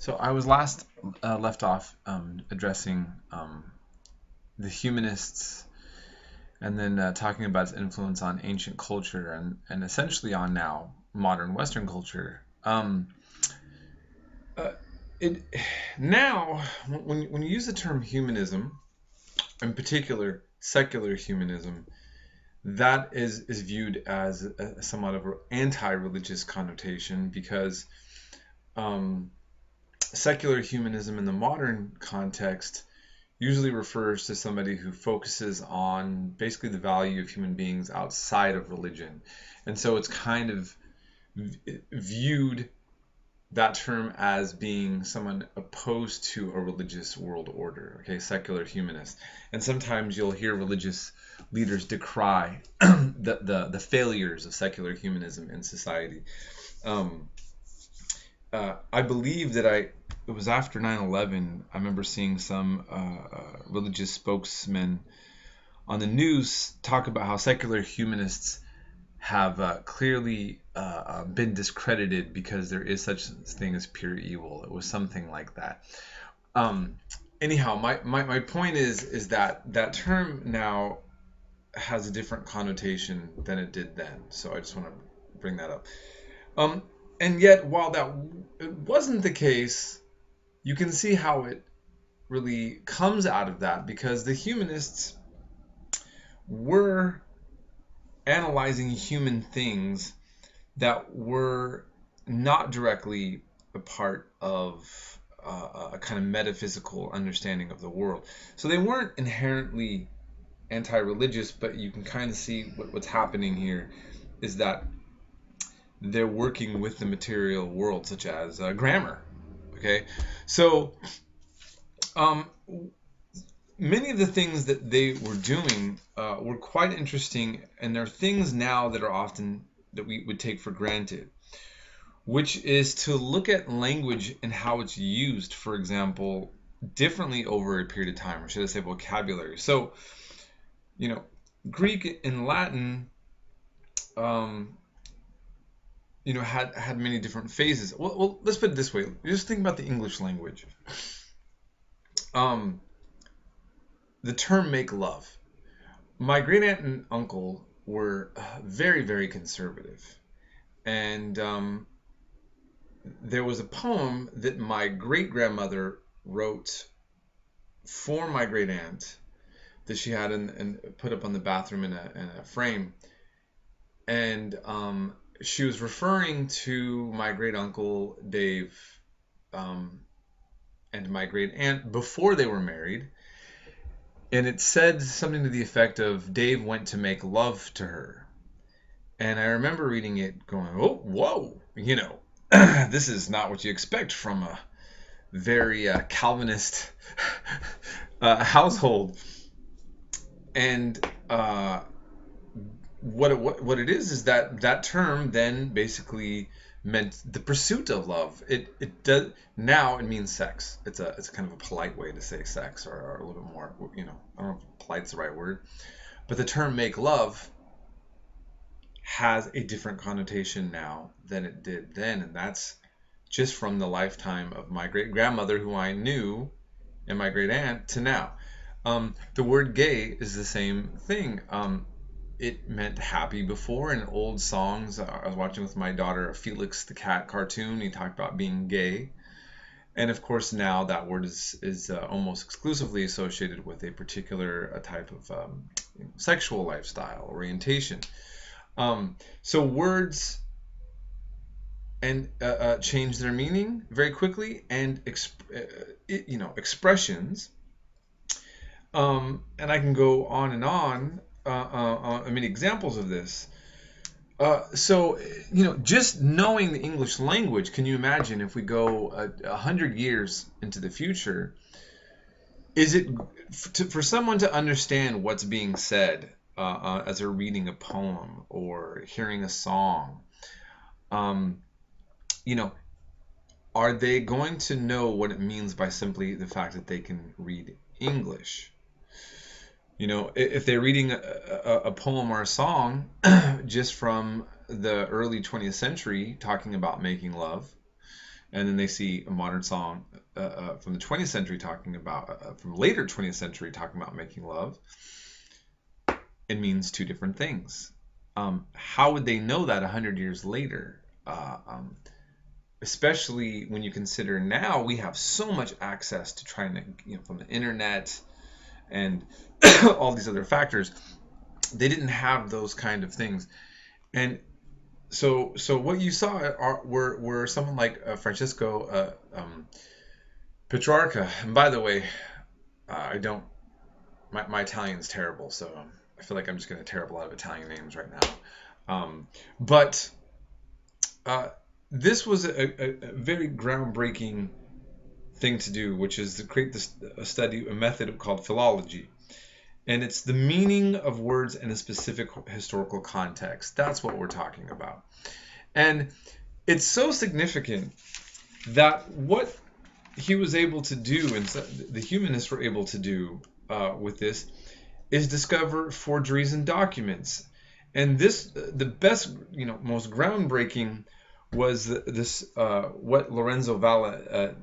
So I was last left off addressing the humanists and then talking about its influence on ancient culture and essentially on now modern Western culture. Uh, it now when you use the term humanism, in particular secular humanism, that is viewed as somewhat of an anti-religious connotation because secular humanism in the modern context usually refers to somebody who focuses on basically the value of human beings outside of religion. And so it's kind of viewed that term as being someone opposed to a religious world order, okay, secular humanist. And sometimes you'll hear religious leaders decry the failures of secular humanism in society. I believe that it was after 9/11. I remember seeing some religious spokesmen on the news talk about how secular humanists have clearly been discredited because there is such a thing as pure evil. It was something like that. Anyhow, my point is that that term now has a different connotation than it did then. So I just want to bring that up. And yet, while that wasn't the case, you can see how it really comes out of that because the humanists were analyzing human things that were not directly a part of a kind of metaphysical understanding of the world. So they weren't inherently anti-religious, but you can kind of see what's happening here is that they're working with the material world, such as grammar. Okay, so many of the things that they were doing were quite interesting, and there are things now that are often that we would take for granted, which is to look at language and how it's used, for example, differently over a period of time, or should I say vocabulary. So, Greek and Latin, had many different phases. Well, let's put it this way. Just think about the English language. The term make love. My great aunt and uncle were very, very conservative. And there was a poem that my great grandmother wrote for my great aunt that she had and put up on the bathroom in a frame. And she was referring to my great uncle Dave and my great aunt before they were married. And it said something to the effect of Dave went to make love to her. And I remember reading it going, oh, whoa, this is not what you expect from a very Calvinist household. And what it is that term then basically meant the pursuit of love. It does now. It means sex. It's kind of a polite way to say sex, or a little bit more. I don't know if polite's the right word, but the term make love has a different connotation now than it did then, and that's just from the lifetime of my great grandmother, who I knew, and my great aunt to now. The word gay is the same thing. It meant happy before in old songs. I was watching with my daughter a Felix the Cat cartoon. He talked about being gay. And of course now that word is almost exclusively associated with a particular type of sexual lifestyle, orientation. So words and change their meaning very quickly, and expressions. And I can go on and on. Examples of this. So, just knowing the English language, can you imagine if we go 100 years into the future, is it for someone to understand what's being said as they're reading a poem or hearing a song, are they going to know what it means by simply the fact that they can read English? If they're reading a poem or a song just from the early 20th century talking about making love, and then they see a modern song from the 20th century talking about, from later 20th century talking about making love, it means two different things. How would they know that 100 years later? Especially when you consider now we have so much access to trying to, from the internet and all these other factors. They didn't have those kind of things. And so what you saw were someone like Francesco Petrarca. And by the way, I don't, my Italian's terrible, so I feel like I'm just going to tear up a lot of Italian names right now. But this was a very groundbreaking thing to do, which is to create a method called Philology. And it's the meaning of words in a specific historical context. That's what we're talking about. And it's so significant that what he was able to do, and the humanists were able to do with this, is discover forgeries in documents. And this, the best, most groundbreaking was what Lorenzo Valla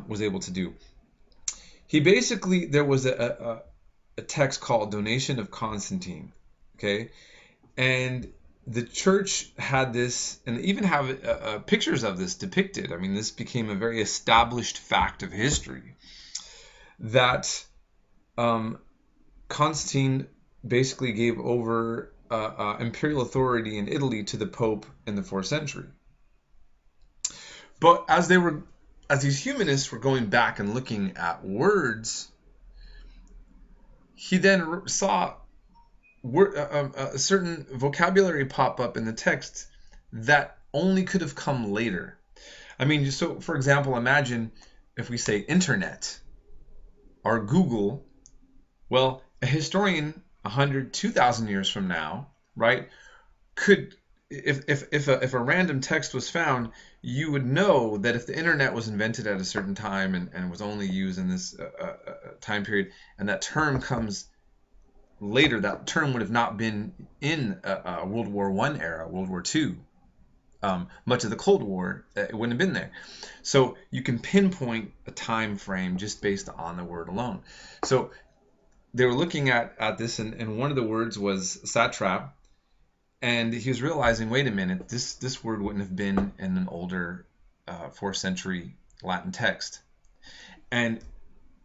was able to do. He basically, there was a text called Donation of Constantine, okay? And the church had this, and they even have pictures of this depicted. I mean, this became a very established fact of history, that Constantine basically gave over imperial authority in Italy to the Pope in the 4th century. But as these humanists were going back and looking at words, he then saw a certain vocabulary pop up in the text that only could have come later. I mean, so for example, imagine if we say internet or Google. Well, a historian 100, 2,000 years from now, right, could, if a random text was found, you would know that if the internet was invented at a certain time and was only used in this time period, and that term comes later, that term would have not been in World War I era, World War II. Much of the Cold War, it wouldn't have been there. So you can pinpoint a time frame just based on the word alone. So they were looking at this, and one of the words was satrap, and he was realizing, wait a minute, this word wouldn't have been in an older 4th century Latin text. And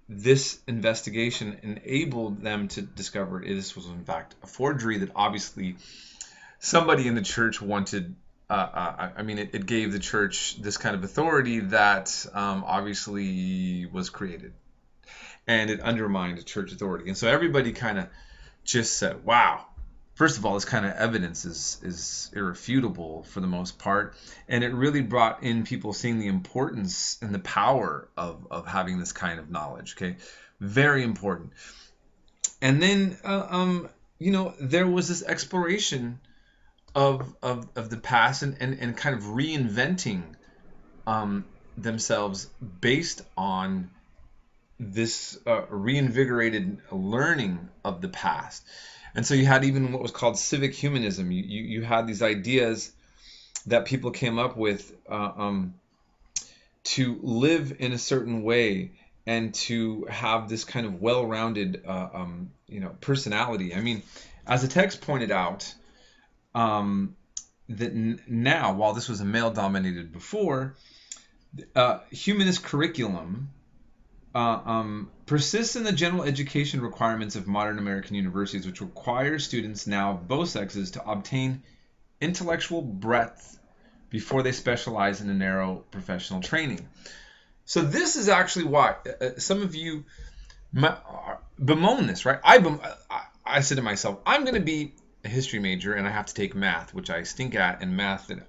this investigation enabled them to discover this was in fact a forgery that obviously somebody in the church wanted. It gave the church this kind of authority that obviously was created, and it undermined the church authority. And so everybody kind of just said, wow, first of all, this kind of evidence is irrefutable for the most part. And it really brought in people seeing the importance and the power of having this kind of knowledge. Okay, very important. And then, there was this exploration of the past and kind of reinventing themselves based on this reinvigorated learning of the past. And so you had even what was called civic humanism. You had these ideas that people came up with to live in a certain way and to have this kind of well-rounded personality. I mean, as the text pointed out, that now, while this was a male-dominated before, humanist curriculum persists in the general education requirements of modern American universities, which require students now of both sexes to obtain intellectual breadth before they specialize in a narrow professional training. So this is actually why some of you bemoan this, right? I said to myself, I'm going to be a history major and I have to take math, which I stink at, and math that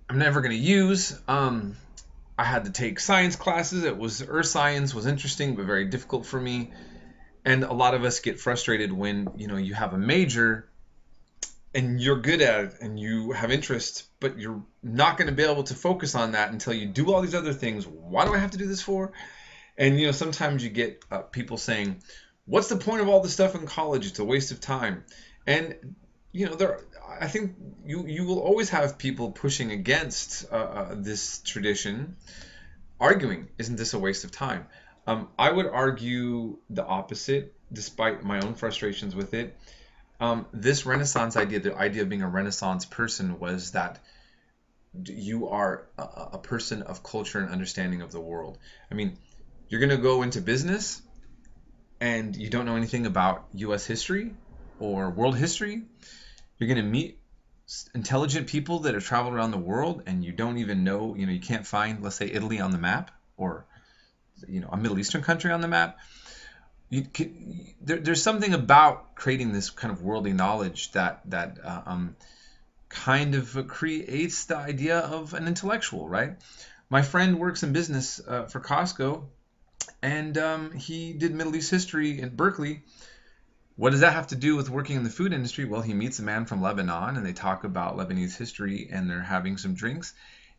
I'm never going to use. I had to take science classes. Earth science was interesting, but very difficult for me. And a lot of us get frustrated when, you have a major and you're good at it and you have interest, but you're not going to be able to focus on that until you do all these other things. Why do I have to do this for? And, sometimes you get people saying, what's the point of all this stuff in college? It's a waste of time. And, I think you will always have people pushing against this tradition, arguing, isn't this a waste of time? I would argue the opposite, despite my own frustrations with it. This Renaissance idea, the idea of being a Renaissance person, was that you are a person of culture and understanding of the world. I mean, you're going to go into business and you don't know anything about US history or world history. You're going to meet intelligent people that have traveled around the world and you don't even know, you can't find, let's say, Italy on the map, or a Middle Eastern country on the map. There's something about creating this kind of worldly knowledge that kind of creates the idea of an intellectual, right? My friend works in business for Costco, and he did Middle East history in Berkeley. What does that have to do with working in the food industry? Well, he meets a man from Lebanon, and they talk about Lebanese history, and they're having some drinks,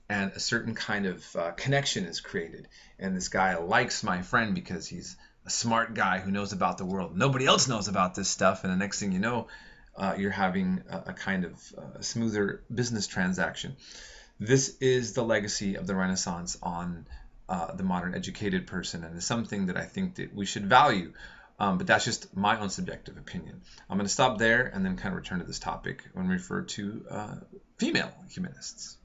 and a certain kind of connection is created. And this guy likes my friend because he's a smart guy who knows about the world. Nobody else knows about this stuff, and the next thing you know, you're having a kind of smoother business transaction. This is the legacy of the Renaissance on the modern educated person, and it's something that I think that we should value. But that's just my own subjective opinion. I'm going to stop there and then kind of return to this topic when we refer to female humanists.